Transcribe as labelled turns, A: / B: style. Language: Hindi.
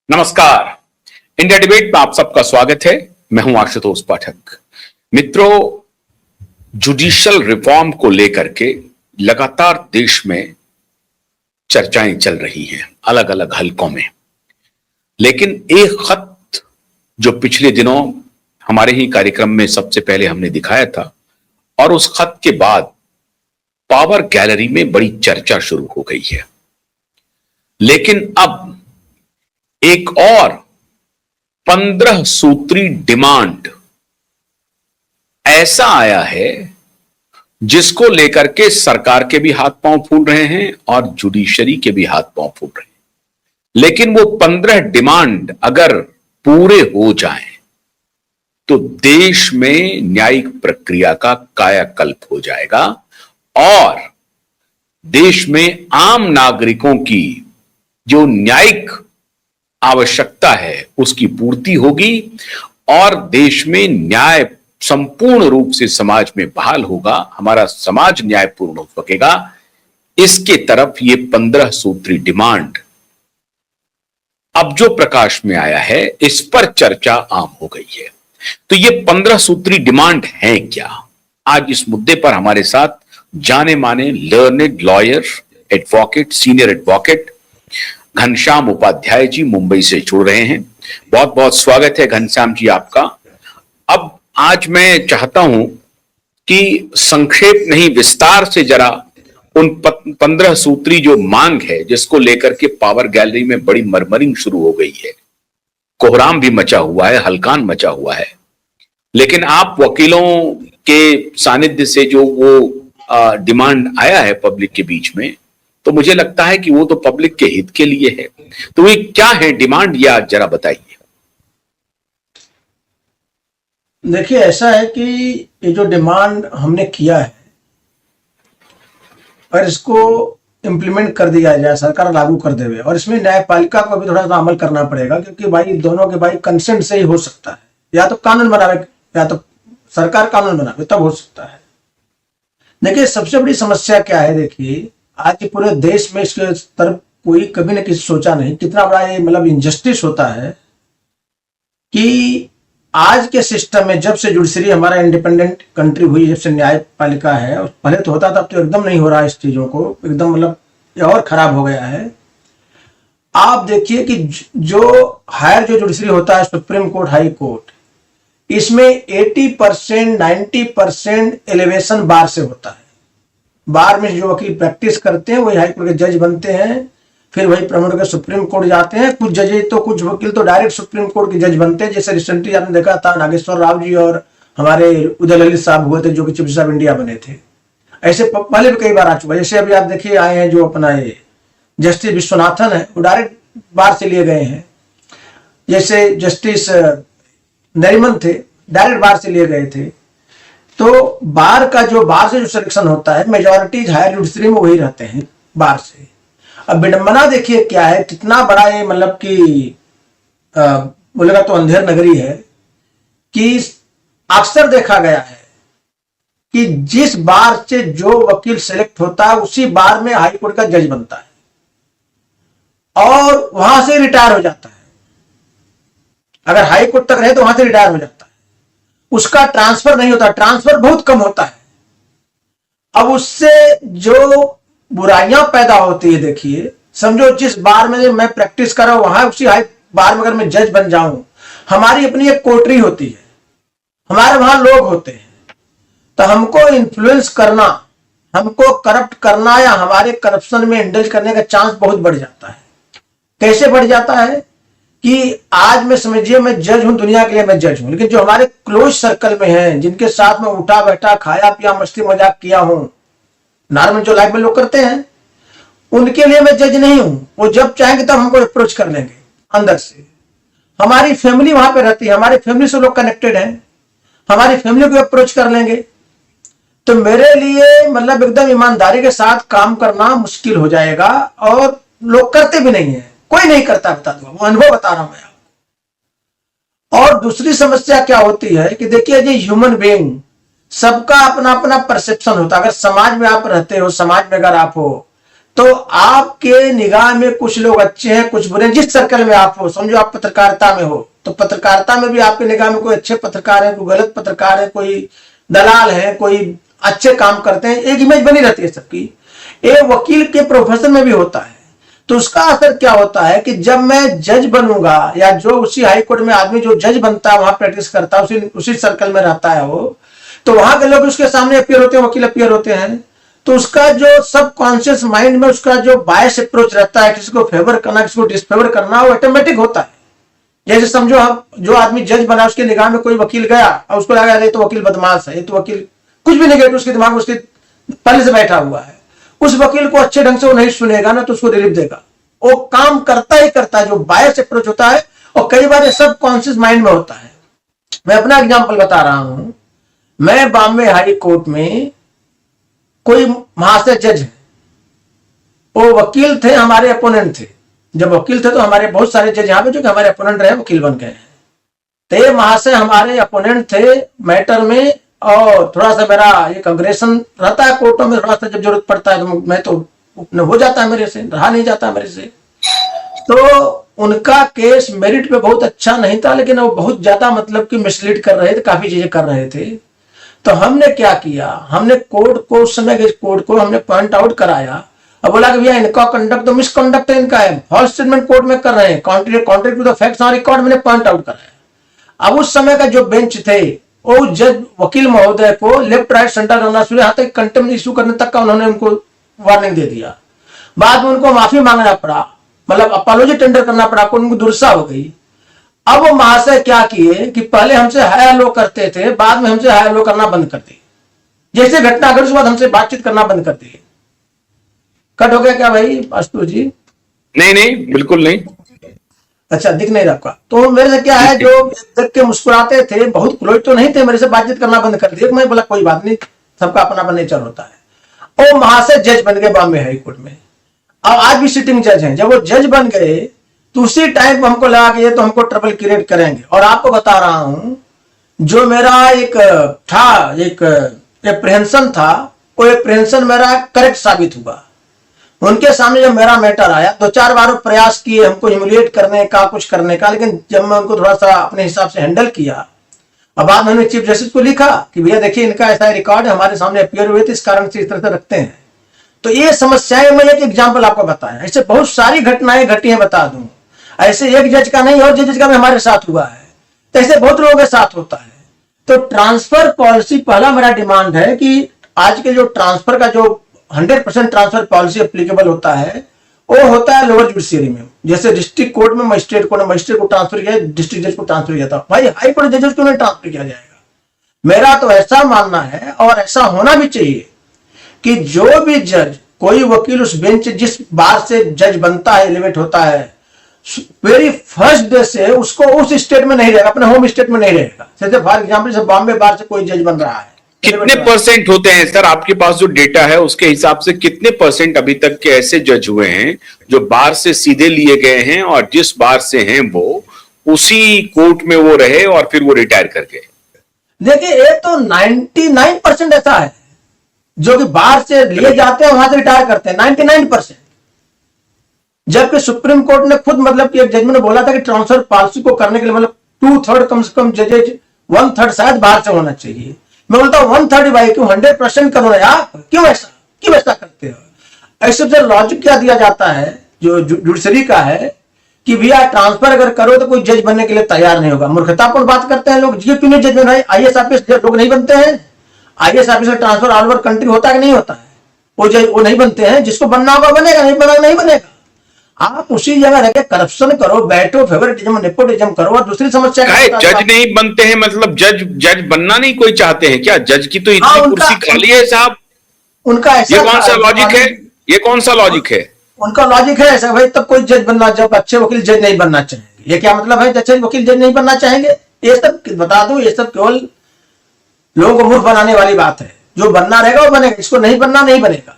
A: नमस्कार। इंडिया डिबेट में आप सबका स्वागत है। मैं हूं आशुतोष पाठक। मित्रों, जुडिशियल रिफॉर्म को लेकर के लगातार देश में चर्चाएं चल रही हैं अलग अलग हलकों में, लेकिन एक खत जो पिछले दिनों हमारे ही कार्यक्रम में सबसे पहले हमने दिखाया था और उस खत के बाद पावर गैलरी में बड़ी चर्चा शुरू हो गई है। लेकिन अब एक और 15 सूत्री डिमांड ऐसा आया है जिसको लेकर के सरकार के भी हाथ पांव फूल रहे हैं और जुडिशरी के भी हाथ पांव फूल रहे हैं। लेकिन वो 15 डिमांड अगर पूरे हो जाएं तो देश में न्यायिक प्रक्रिया का कायाकल्प हो जाएगा और देश में आम नागरिकों की जो न्यायिक आवश्यकता है उसकी पूर्ति होगी और देश में न्याय संपूर्ण रूप से समाज में बहाल होगा, हमारा समाज न्यायपूर्ण हो सकेगा। इसके तरफ ये 15 सूत्री डिमांड अब जो प्रकाश में आया है इस पर चर्चा आम हो गई है। तो ये 15 सूत्री डिमांड है क्या? आज इस मुद्दे पर हमारे साथ जाने माने learned lawyer, advocate, senior advocate Ghanshyam Upadhyay ji Mumbai से जुड़ रहे हैं। बहुत बहुत स्वागत है घनश्याम जी आपका। अब आज मैं चाहता हूं कि संक्षेप नहीं विस्तार से जरा उन 15 सूत्री जो मांग है जिसको लेकर के पावर गैलरी में बड़ी मरमरिंग शुरू हो गई है, कोहराम भी मचा हुआ है, हलकान मचा हुआ है। लेकिन आप वकीलों के सानिध्य से जो वो डिमांड आया है पब्लिक के बीच में, तो मुझे लगता है कि वो तो पब्लिक के हित के लिए है। तो ये क्या है डिमांड, या जरा बताइए।
B: देखिए, ऐसा है कि ये जो डिमांड हमने किया है और इसको इम्प्लीमेंट कर दिया जाए, सरकार लागू कर देवे, और इसमें न्यायपालिका को भी थोड़ा सा अमल करना पड़ेगा, क्योंकि भाई दोनों के भाई कंसेंट से ही हो सकता है। या तो कानून बनावे या तो सरकार कानून बनावे, तब हो सकता है। देखिए, सबसे बड़ी समस्या क्या है, देखिए आज पूरे देश में इसके तरफ कोई कभी न किसी सोचा नहीं। कितना बड़ा ये मतलब इनजस्टिस होता है कि आज के सिस्टम में जब से जुडिशरी हमारा इंडिपेंडेंट कंट्री हुई, जब से न्यायपालिका है, पहले तो होता था, अब तो एकदम नहीं हो रहा है। इस चीजों को एकदम मतलब ये और खराब हो गया है। आप देखिए कि जो हायर जो जुडिशरी होता है, सुप्रीम कोर्ट, हाई कोर्ट, इसमें 80% 90% एलिवेशन बार से होता है। बार में जो वकील प्रैक्टिस करते हैं वही हाई कोर्ट के जज बनते हैं, फिर वही प्रमोट के सुप्रीम कोर्ट जाते हैं। कुछ जज तो कुछ वकील तो डायरेक्ट सुप्रीम कोर्ट के जज बनते हैं। जैसे रिसेंटली आपने देखा था नागेश्वर राव जी और हमारे उदय ललित साहब हुए थे, जो कि चीफ जस्टिस ऑफ इंडिया बने थे। ऐसे पहले भी कई बार आ चुका है। जैसे अभी आप देखिए आए हैं जो अपना ये जस्टिस विश्वनाथन है, वो डायरेक्ट बार से लिए गए हैं। जैसे जस्टिस नरीमन थे, डायरेक्ट बार से लिए गए थे। तो बार से जो सिलेक्शन होता है, मेजॉरिटी हायर जुडिशरी में वही रहते हैं बार से। अब विडंबना देखिए क्या है, कितना बड़ा ये मतलब कि बोलेगा तो अंधेर नगरी है, कि अक्सर देखा गया है कि जिस बार से जो वकील सेलेक्ट होता है उसी बार में हाई कोर्ट का जज बनता है और वहां से रिटायर हो जाता है। अगर हाई कोर्ट तक रहे तो वहां से रिटायर हो जाता है, उसका ट्रांसफर नहीं होता, ट्रांसफर बहुत कम होता है। अब उससे जो बुराइयां पैदा होती है, देखिए समझो जिस बार में मैं प्रैक्टिस कर रहा हूं वहां उसी हाई बार में अगर मैं जज बन जाऊं, हमारी अपनी एक कोर्टरी होती है, हमारे वहां लोग होते हैं, तो हमको इन्फ्लुएंस करना, हमको करप्ट करना या हमारे करप्शन में इंडल्ज करने का चांस बहुत बढ़ जाता है। कैसे बढ़ जाता है कि आज में समझिए मैं जज हूं, दुनिया के लिए मैं जज हूं, लेकिन जो हमारे क्लोज सर्कल में हैं, जिनके साथ में उठा बैठा, खाया पिया, मस्ती मजाक किया हूं, नॉर्मल जो लाइफ में लोग करते हैं, उनके लिए मैं जज नहीं हूं। वो जब चाहेंगे तब हमको अप्रोच कर लेंगे अंदर से। हमारी फैमिली वहां पे रहती है, हमारी फैमिली से लोग कनेक्टेड हैं, हमारी फैमिली को अप्रोच कर लेंगे। तो मेरे लिए मतलब एकदम ईमानदारी के साथ काम करना मुश्किल हो जाएगा, और लोग करते भी नहीं है, कोई नहीं करता, बता दूंगा, वो अनुभव बता रहा हूं मैं आपको। और दूसरी समस्या क्या होती है कि देखिए ये ह्यूमन बीइंग, सबका अपना अपना परसेप्शन होता है। अगर समाज में आप रहते हो, समाज में अगर आप हो, तो आपके निगाह में कुछ लोग अच्छे हैं, कुछ बुरे हैं। जिस सर्कल में आप हो, समझो आप पत्रकारिता में हो, तो पत्रकारिता में भी आपके निगाह में कोई अच्छे पत्रकार है, कोई गलत पत्रकार है, कोई दलाल है, कोई अच्छे काम करते हैं, एक इमेज बनी रहती है सबकी। एक वकील के प्रोफेशन में भी होता है। तो उसका असर क्या होता है कि जब मैं जज बनूंगा, या जो उसी हाई कोर्ट में आदमी जो जज बनता है, वहां प्रैक्टिस करता है, उसी सर्कल में रहता है वो, तो वहां के लोग उसके सामने अपीयर होते हैं, वकील अपीयर होते हैं। तो उसका जो सबकॉन्शियस माइंड में उसका जो बायस अप्रोच रहता है, किसी को फेवर करना, किसी को डिसफेवर करना, वो ऑटोमेटिक होता है। जैसे समझो हम, जो आदमी जज बना, उसके निगाह में कोई वकील गया और उसको लगा ये तो वकील बदमाश है, ये तो वकील कुछ भी नहीं गया, तो उसके दिमाग में उसके पहले से बैठा हुआ है। उस वकील को अच्छे ढंग से वो नहीं सुनेगा ना, तो उसको रिलीफ देगा। वो काम करता ही करता है, जो बायस अप्रोच होता है, और कई बार सब कॉन्शियस माइंड में होता है। मैं अपना एग्जांपल बता रहा हूं। मैं बॉम्बे हाई कोर्ट में, कोई महाशय जज है, वो वकील थे, हमारे अपोनेंट थे। जब वकील थे तो हमारे बहुत सारे जज यहाँ पे जो कि हमारे अपोनेंट रहे, वकील बन गए हैं। तो ये महाशय हमारे अपोनेंट थे मैटर में, और थोड़ा सा मेरा एक अग्रेशन रहता है कोर्टों में, थोड़ा सा जब जरूरत पड़ता है तो मैं तो हो जाता है मेरे से, रहा नहीं जाता मेरे से। तो उनका केस मेरिट पे बहुत अच्छा नहीं था, लेकिन वो बहुत ज्यादा मतलब कि मिसलीड कर रहे थे, काफी चीजें कर रहे थे। तो हमने क्या किया, हमने कोर्ट को, उस समय के कोर्ट को हमने पॉइंट आउट कराया और बोला कि भैया इनका कंडक्ट तो मिसकंडक्ट है, इनका है, फॉल्स स्टेटमेंट कोर्ट में कर रहे हैं, contrary to the facts on record, मैंने पॉइंट आउट कराया। अब उस समय का जो बेंच थे, वो जज वकील महोदय को लेफ्ट राइट सेंटर करना शुरू, यहाँ तक कंटेम्प्ट इशू करने तक का उन्होंने उनको वार्निंग दे दिया। बाद में उनको माफी मांगना पड़ा, मतलब अपॉलॉजी टेंडर करना पड़ा, उनको दुर्सा हो गई। अब वो महाशय क्या किए कि पहले हमसे हाई लो करते थे, बाद में हमसे हाई लो करना बंद कर दिए। जैसे घटना घटी उसके बाद हमसे बातचीत करना बंद कर दिए। कट हो गया क्या भाई आशुतोष जी?
A: नहीं नहीं, बिल्कुल नहीं।
B: अच्छा, दिख नहीं रहा आपका। तो मेरे से क्या है, जो देख के मुस्कुराते थे, बहुत क्लोज तो नहीं थे, मेरे से बातचीत करना बंद कर दिया। मैं बोला कोई बात नहीं, सबका अपना अपना नेचर होता है। वो महाशय जज बन गए बॉम्बे हाई कोर्ट में, और आज भी सिटिंग जज हैं। जब वो जज बन गए तो उसी टाइम हमको लगा कि ये तो हमको ट्रबल क्रिएट करेंगे। और आपको बता रहा हूं, जो मेरा एक था, एक एप्रीहेंशन था, वो एप्रीहेंशन मेरा करेक्ट साबित हुआ। उनके सामने जब मेरा मैटर आया, 2-4 बार प्रयास किए हमको ह्यूमिलिएट करने का, कुछ करने का, लेकिन जब मैं उनको थोड़ा सा अपने हिसाब से हैंडल किया, और बाद में मैंने चीफ जस्टिस को लिखा कि भैया देखिए इनका ऐसा रिकॉर्ड है, हमारे सामने अपीयर हुए थे, इस कारण से इस तरह से रखते हैं। तो ये समस्याएं, मैं एक एग्जाम्पल आपको बताया, ऐसे बहुत सारी घटनाएं घटी हैं, बता दूं। ऐसे एक जज का नहीं, और जज का भी हमारे साथ हुआ है, तो ऐसे बहुत लोगों के साथ होता है। तो ट्रांसफर पॉलिसी, पहला मेरा डिमांड है कि आज के जो ट्रांसफर का जो 100% ट्रांसफर पॉलिसी एप्लीकेबल होता है, वो होता है लोअर जुडिशियरी में। जैसे डिस्ट्रिक्ट कोर्ट में मजिस्ट्रेट को ट्रांसफर किया, डिस्ट्रिक्ट जज को ट्रांसफर किया था, भाई हाई कोर्ट जजेस को नहीं ट्रांसफर किया जाएगा। मेरा तो ऐसा मानना है, और ऐसा होना भी चाहिए, कि जो भी जज, कोई वकील उस बेंच जिस बार से जज बनता है, एलिवेट होता है, वेरी फर्स्ट डे से उसको उस स्टेट में नहीं रहेगा, अपने होम स्टेट में नहीं रहेगा। जैसे फॉर एग्जाम्पल जैसे बॉम्बे बार से कोई जज बन रहा है,
A: कितने परसेंट होते हैं सर, आपके पास जो डेटा है उसके हिसाब से कितने परसेंट अभी तक के ऐसे जज हुए हैं जो बार से सीधे लिए गए हैं, और जिस बार से हैं वो उसी कोर्ट में वो रहे और फिर वो रिटायर कर गए?
B: देखिए, ये तो 99% ऐसा है जो कि बाहर से लिए जाते हैं, वहां से रिटायर करते हैं, 99%। जबकि सुप्रीम कोर्ट ने खुद मतलब कि एक जजमेंट में बोला था कि ट्रांसफर पॉलिसी को करने के लिए मतलब 2/3 कम से कम जजेज, 1/3 शायद बाहर से होना चाहिए। मैं बोलता हूं 1/3 भाई, क्यों 100% करो ना यार, क्यों ऐसा करते हो? ऐसे से लॉजिक क्या दिया जाता है जो जुडिशरी का है कि भैया ट्रांसफर अगर करो तो कोई जज बनने के लिए तैयार नहीं होगा। मूर्खतापूर्ण बात करते हैं लोग, ये क्यों नहीं जज बन, IAS ऑफिसर लोग नहीं बनते हैं? IAS officer transfer all over country होता है कि नहीं होता है? वो जज वो नहीं बनते हैं, जिसको बनना होगा बनेगा, नहीं बनेगा। आप उसी जगह रह के करप्शन करो, बैठो, फेवरेटिज्म, नेपोटिज्म करो। और दूसरी समस्या
A: जज नहीं बनते हैं मतलब जज बनना नहीं कोई चाहते हैं क्या? जज की तो इतनी कुर्सी खाली है साहब,
B: उनका ऐसा,
A: ये कौन सा लॉजिक है? ये कौन सा लॉजिक है?
B: उनका लॉजिक है ऐसा भाई, तब कोई जज बनना, जब अच्छे वकील जज नहीं बनना चाहेंगे। ये क्या मतलब है, अच्छे वकील जज नहीं बनना चाहेंगे? ये सब बता दूं, ये सब केवल लोगों को मूर्ख बनाने वाली बात है। जो बनना रहेगा वो बनेगा, इसको नहीं बनना नहीं बनेगा।